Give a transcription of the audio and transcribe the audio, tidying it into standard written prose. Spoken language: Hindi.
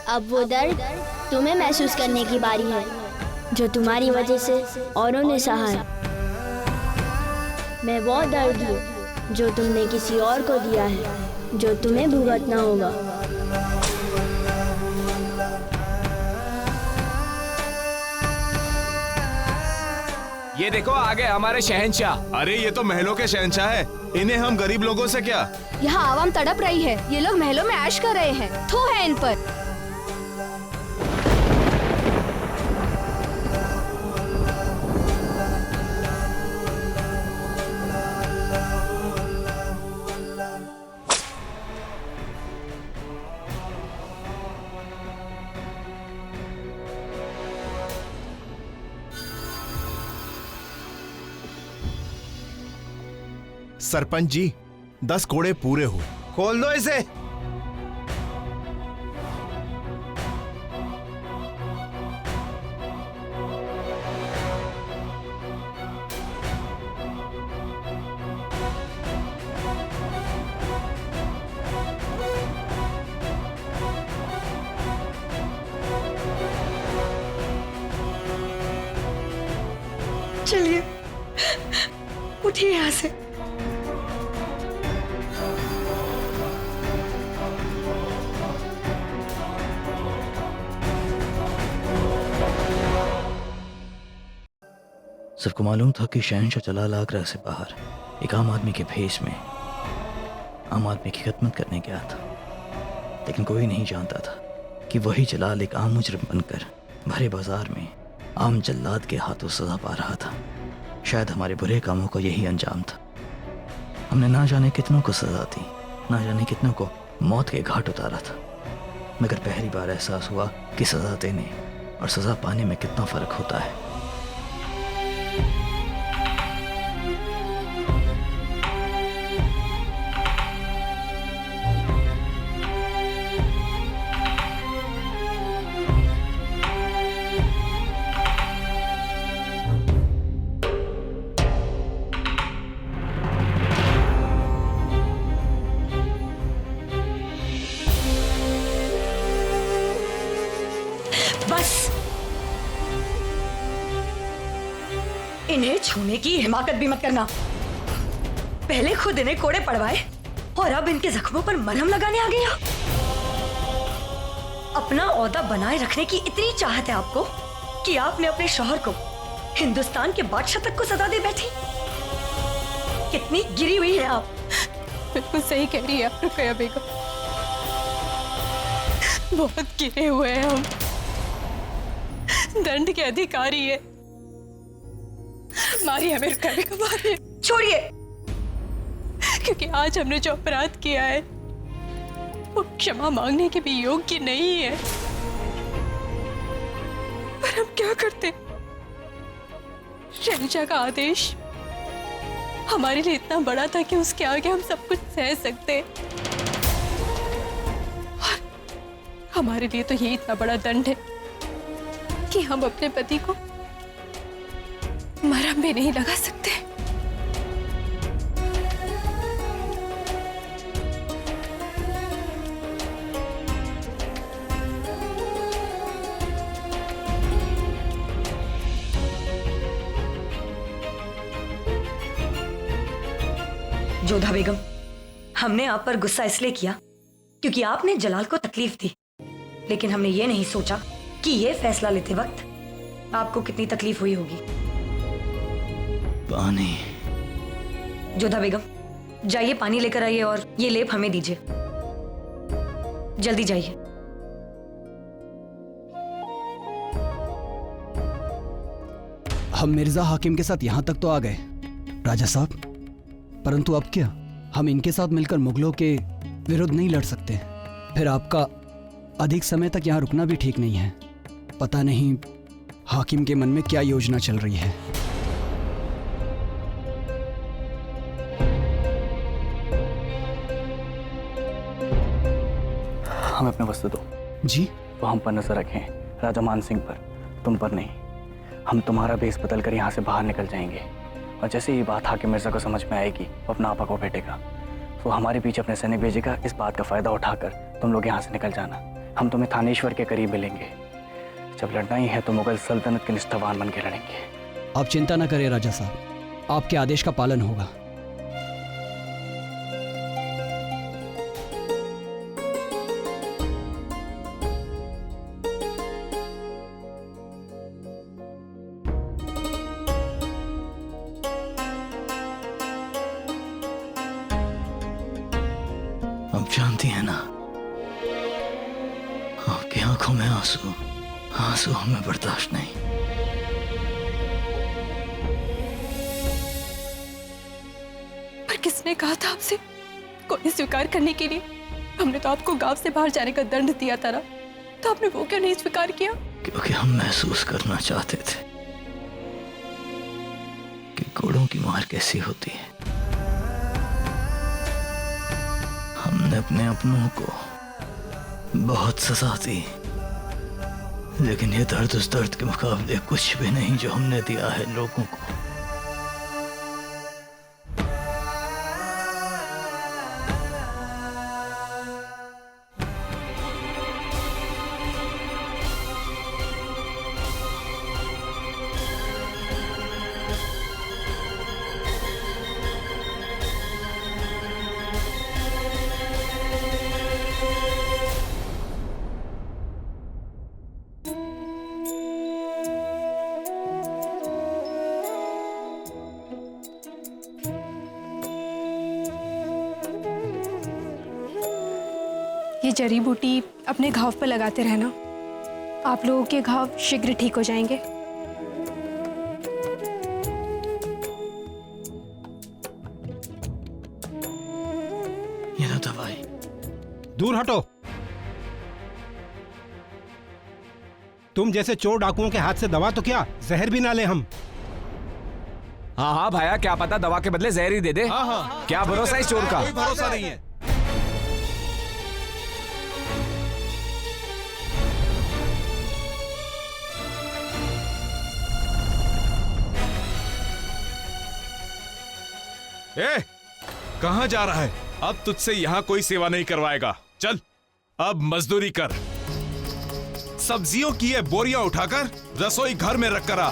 अब वो दर्द तुम्हें महसूस करने की बारी है जो तुम्हारी वजह से औरों ने सहा है। मैं वो दर्द हूँ जो तुमने किसी और को दिया है, जो तुम्हें भुगतना होगा। ये देखो आ गए हमारे शहंशाह। अरे ये तो महलों के शहंशाह है, इन्हें हम गरीब लोगों से क्या। यहाँ आवाम तड़प रही है, ये लोग महलों में ऐश कर रहे हैं। थू है इन पर। सरपंच जी 10 कोड़े पूरे हो। खोल दो इसे। चलिए उठिए यहाँ से। सबको मालूम था कि शहंशाह जलाल आगरा से बाहर एक आम आदमी के भेष में आम आदमी की खिदमत करने गया था, लेकिन कोई नहीं जानता था कि वही जलाल एक आम मुजरिम बनकर भरे बाजार में आम जल्लाद के हाथों सजा पा रहा था। शायद हमारे बुरे कामों का यही अंजाम था। हमने ना जाने कितनों को सजा दी, ना जाने कितनों को मौत के घाट उतारा था, मगर पहली बार एहसास हुआ कि सजा देने और सजा पाने में कितना फर्क होता है। इन्हें छूने की हिमाकत भी मत करना। पहले खुद इन्हें कोड़े पड़वाए और अब इनके जख्मों पर मरहम लगाने आ गया। अपना ओहदा बनाए रखने की इतनी चाहत है आपको कि आपने अपने शौहर को हिंदुस्तान के बादशाह तक को सजा दे बैठी। कितनी गिरी हुई है आप। बिल्कुल सही कह रही है आप रुकैया बेगम, बहुत गिरे हुए हैं हम। दंड के अधिकारी है। मारिए हमें रुकैया बेगम, मारिए। छोड़िए। क्योंकि आज हमने जो अपराध किया है वो क्षमा मांगने के भी योग्य नहीं है। पर हम क्या करते? शहंशाह का आदेश हमारे लिए इतना बड़ा था कि उसके आगे हम सब कुछ सह सकते। और हमारे लिए तो ये इतना बड़ा दंड है कि हम अपने पति को मरहम भी नहीं लगा सकते। जोधा बेगम, हमने आप पर गुस्सा इसलिए किया क्योंकि आपने जलाल को तकलीफ दी, लेकिन हमने ये नहीं सोचा कि ये फैसला लेते वक्त आपको कितनी तकलीफ हुई होगी। पानी। जोधा बेगम, जाइए पानी लेकर आइए और ये लेप हमें दीजिए। जल्दी जाइए। हम मिर्जा हाकिम के साथ यहां तक तो आ गए राजा साहब, परंतु अब क्या? हम इनके साथ मिलकर मुगलों के विरुद्ध नहीं लड़ सकते। फिर आपका अधिक समय तक यहां रुकना भी ठीक नहीं है। पता नहीं हाकिम के मन में क्या योजना चल रही है। हमें अपने वस्तु दो। जी? तो हम पर नजर रखें, राजा मान सिंह पर, तुम पर नहीं। हम तुम्हारा भेष बदल कर यहाँ से बाहर निकल जाएंगे और जैसे ये बात हाकिम मिर्जा को समझ में आएगी वो अपना आपा को भेटेगा, वो हमारे पीछे अपने सैनिक भेजेगा। इस बात का फायदा उठाकर तुम लोग यहाँ से निकल जाना। हम तुम्हें थानेश्वर के करीब मिलेंगे। जब लड़ना ही है तो मुगल सल्तनत के निष्ठावान बन के लड़ेंगे। आप चिंता न करें राजा साहब, आपके आदेश का पालन होगा। आप जानती हैं ना, आपकी आंखों में आंसू हमें बर्दाश्त नहीं। पर किसने कहा था आपसे कोई स्वीकार करने के लिए? हमने तो आपको गांव से बाहर जाने का दंड दिया था ना, तो आपने वो क्यों नहीं स्वीकार किया? क्योंकि हम महसूस करना चाहते थे कि घोड़ों की मार कैसी होती है। हमने अपने अपनों को बहुत सजा दी, लेकिन ये दर्द उस दर्द के मुकाबले कुछ भी नहीं जो हमने दिया है लोगों को। ये जड़ी बूटी अपने घाव पर लगाते रहना, आप लोगों के घाव शीघ्र ठीक हो जाएंगे। ये लो दवाई। दूर हटो। तुम जैसे चोर डाकुओं के हाथ से दवा तो क्या जहर भी ना ले हम। हाँ हाँ भाया, क्या पता दवा के बदले जहर ही दे दे। हाँ हाँ, क्या भरोसा इस चोर का? कोई भरोसा नहीं है। ए, कहाँ जा रहा है? अब तुझसे यहाँ कोई सेवा नहीं करवाएगा। चल अब मजदूरी कर। सब्जियों की ये बोरियां उठाकर रसोई घर में रख कर आ।